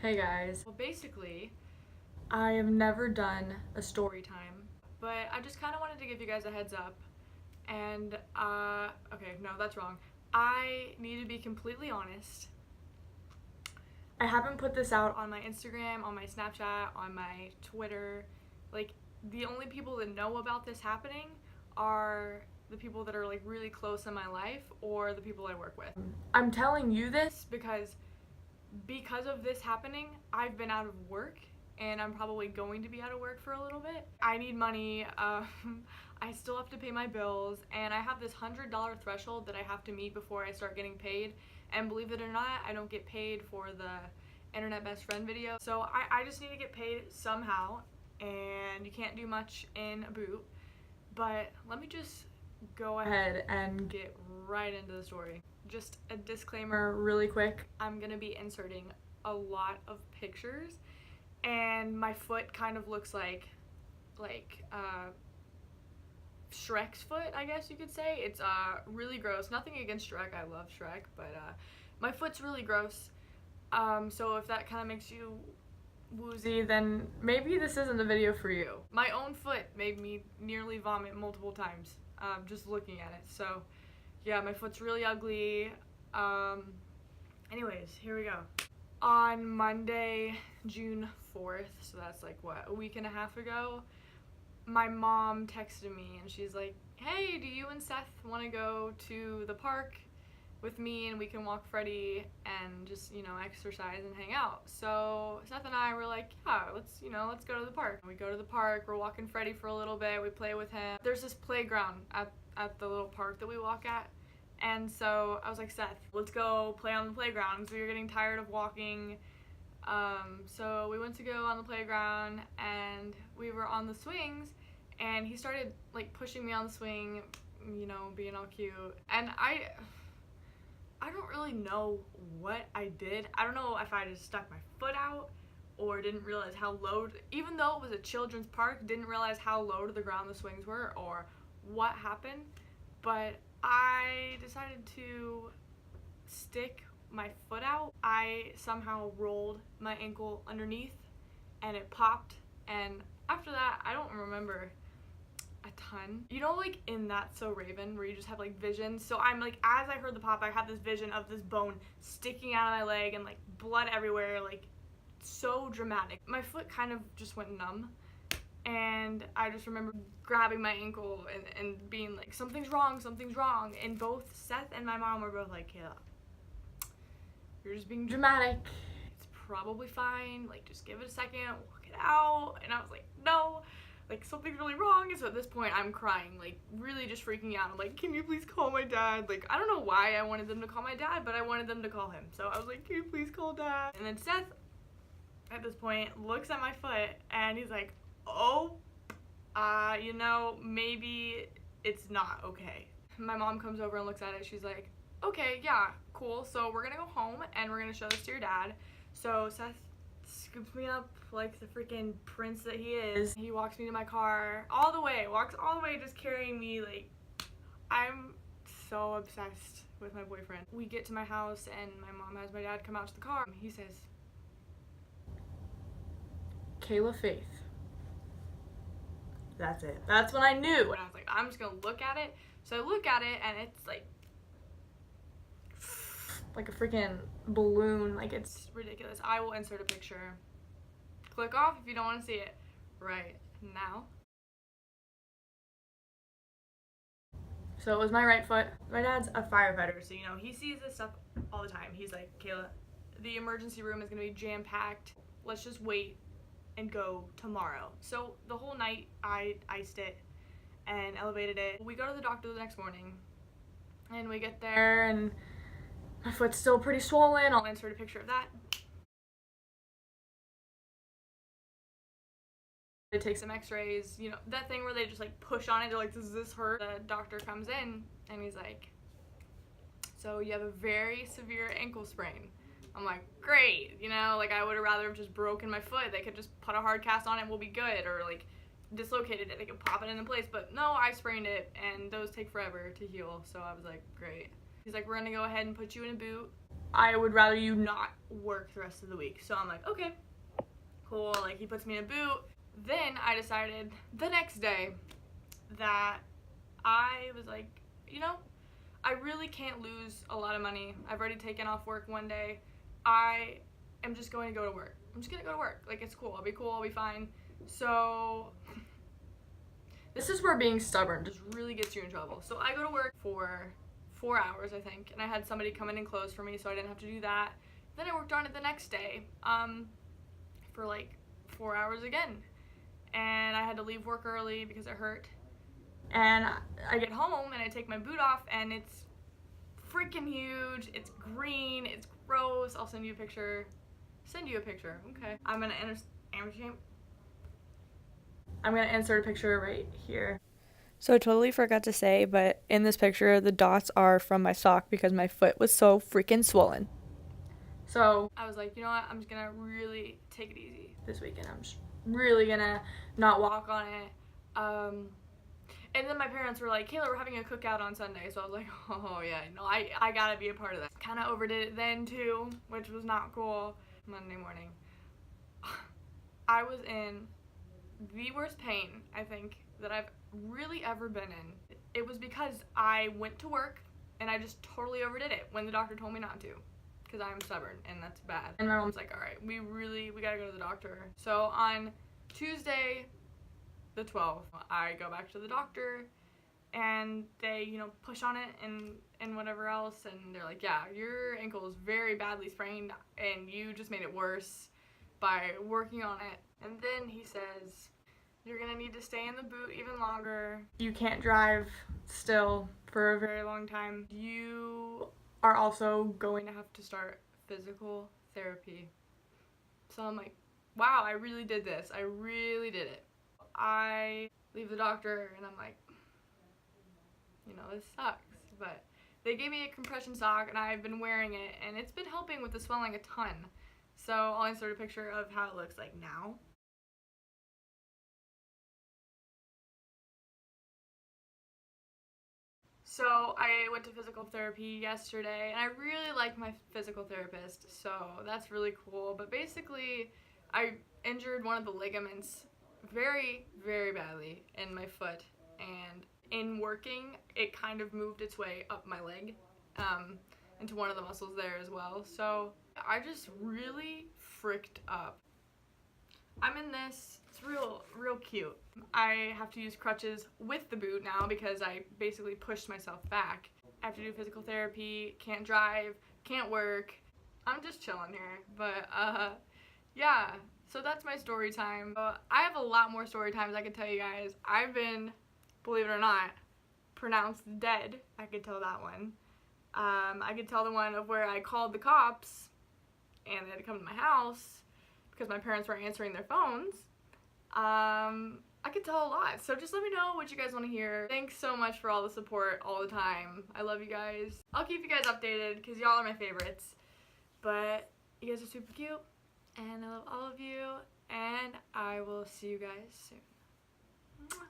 Hey guys. Well, basically, I have never done a story time, but I just kind of wanted to give you guys a heads up. And, okay, no, that's wrong. I need to be completely honest. I haven't put this out on my Instagram, on my Snapchat, on my Twitter. Like, the only people that know about this happening are the people that are like really close in my life or the people I work with. I'm telling you this because of this happening, I've been out of work and I'm probably going to be out of work for a little bit. I need money. I still have to pay my bills, and I have this $100 threshold that I have to meet before I start getting paid. And believe it or not, I don't get paid for the internet best friend video. So I just need to get paid somehow, and you can't do much in a boot. But let me just go ahead and get right into the story. Just a disclaimer really quick. I'm gonna be inserting a lot of pictures, and my foot kind of looks like Shrek's foot, I guess you could say. It's really gross. Nothing against Shrek, I love Shrek, but my foot's really gross. So if that kind of makes you woozy, then maybe this isn't the video for you. My own foot made me nearly vomit multiple times just looking at it. So yeah, my foot's really ugly. Anyways, here we go. On Monday, June 4th, so that's like what, a week and a half ago, my mom texted me and she's like, hey, do you and Seth want to go to the park with me and we can walk Freddie and just, exercise and hang out? So Seth and I were like, yeah, let's go to the park. We go to the park, we're walking Freddie for a little bit, we play with him. There's this playground at the little park that we walk at. And so I was like, Seth, let's go play on the playground because we were getting tired of walking. So we went to go on the playground and we were on the swings, and he started like pushing me on the swing, being all cute. And I don't really know what I did. I don't know if I just stuck my foot out or didn't realize how low, even though it was a children's park, didn't realize how low to the ground the swings were or what happened. But I decided to stick my foot out. I somehow rolled my ankle underneath and it popped, and after that I don't remember a ton. Like in That's So Raven where you just have like visions? So I'm like, as I heard the pop, I had this vision of this bone sticking out of my leg and like blood everywhere, like so dramatic. My foot kind of just went numb, and I just remember grabbing my ankle and being like, something's wrong, and both Seth and my mom were both like, Kayla, you're just being dramatic, it's probably fine, like just give it a second, work it out. And I was like, no, like something's really wrong. And so at this point I'm crying, like really just freaking out. I'm like, can you please call my dad? Like, I don't know why I wanted them to call my dad, but I wanted them to call him. So I was like, can you please call dad? And then Seth at this point looks at my foot and he's like, oh, maybe it's not okay. My mom comes over and looks at it. She's like, okay, yeah, cool. So we're gonna go home and we're gonna show this to your dad. So Seth scoops me up like the freaking prince that he is. He walks me to my car walks all the way, just carrying me. Like, I'm so obsessed with my boyfriend. We get to my house and my mom has my dad come out to the car. He says, Kayla Faith. That's it. That's when I knew. And I was like, I'm just gonna look at it. So I look at it and it's like a freaking balloon. Like, it's ridiculous. I will insert a picture. Click off if you don't want to see it right now. So it was my right foot. My dad's a firefighter, so he sees this stuff all the time. He's like, Kayla, the emergency room is gonna be jam-packed. Let's just wait and go tomorrow. So the whole night I iced it and elevated it. We go to the doctor the next morning and we get there and my foot's still pretty swollen. I'll insert a picture of that. They take some x-rays, that thing where they just like push on it, they're like, does this hurt? The doctor comes in and he's like, so you have a very severe ankle sprain. I'm like, great, like I would have rather have just broken my foot. They could just put a hard cast on it and we'll be good, or like dislocated it, they could pop it into place. But no, I sprained it and those take forever to heal. So I was like, great. He's like, we're gonna go ahead and put you in a boot I would rather you not work the rest of the week. So I'm like, okay, cool. Like, he puts me in a boot. Then I decided the next day that I was like, you know, I really can't lose a lot of money. I've already taken off work one day. I am just going to go to work. I'm just going to go to work. Like, it's cool. I'll be cool. I'll be fine. So this is where being stubborn just really gets you in trouble. So I go to work for 4 hours, I think, and I had somebody come in and close for me, so I didn't have to do that. Then I worked on it the next day for like 4 hours again, and I had to leave work early because it hurt. And I get home and I take my boot off, and it's freaking huge. It's green. It's gross. I'll send you a picture. Okay. I'm gonna insert a picture right here. So I totally forgot to say, but in this picture, the dots are from my sock because my foot was so freaking swollen. So I was like, you know what? I'm just gonna really take it easy this weekend. I'm just really gonna not walk on it. And then my parents were like, Kayla, we're having a cookout on Sunday. So I was like, oh yeah, no, I gotta be a part of that. Kind of overdid it then too, which was not cool. Monday morning, I was in the worst pain, I think, that I've really ever been in. It was because I went to work and I just totally overdid it when the doctor told me not to, because I'm stubborn and that's bad. And my mom's like, all right, we gotta go to the doctor. So on Tuesday the 12th, I go back to the doctor and they, you know, push on it and whatever else, and they're like, yeah, your ankle is very badly sprained and you just made it worse by working on it. And then he says, you're gonna need to stay in the boot even longer. You can't drive still for a very long time. You are also going to have to start physical therapy. So I'm like, wow, I really did this. I really did it. I leave the doctor and I'm like, you know, this sucks. But they gave me a compression sock and I've been wearing it and it's been helping with the swelling a ton. So I'll insert a picture of how it looks like now. So I went to physical therapy yesterday and I really like my physical therapist, so that's really cool. But basically, I injured one of the ligaments very, very badly in my foot, and in working, it kind of moved its way up my leg into one of the muscles there as well. So I just really fricked up. I'm in this. It's real cute. I have to use crutches with the boot now because I basically pushed myself back. I have to do physical therapy, can't drive, can't work. I'm just chilling here, but yeah. So that's my story time. I have a lot more story times I can tell you guys. I've been, believe it or not, pronounced dead. I could tell that one. I could tell the one of where I called the cops and they had to come to my house because my parents weren't answering their phones. I could tell a lot, so just let me know what you guys want to hear. Thanks so much for all the support all the time. I love you guys. I'll keep you guys updated because y'all are my favorites. But you guys are super cute, and I love all of you, and I will see you guys soon. Mwah.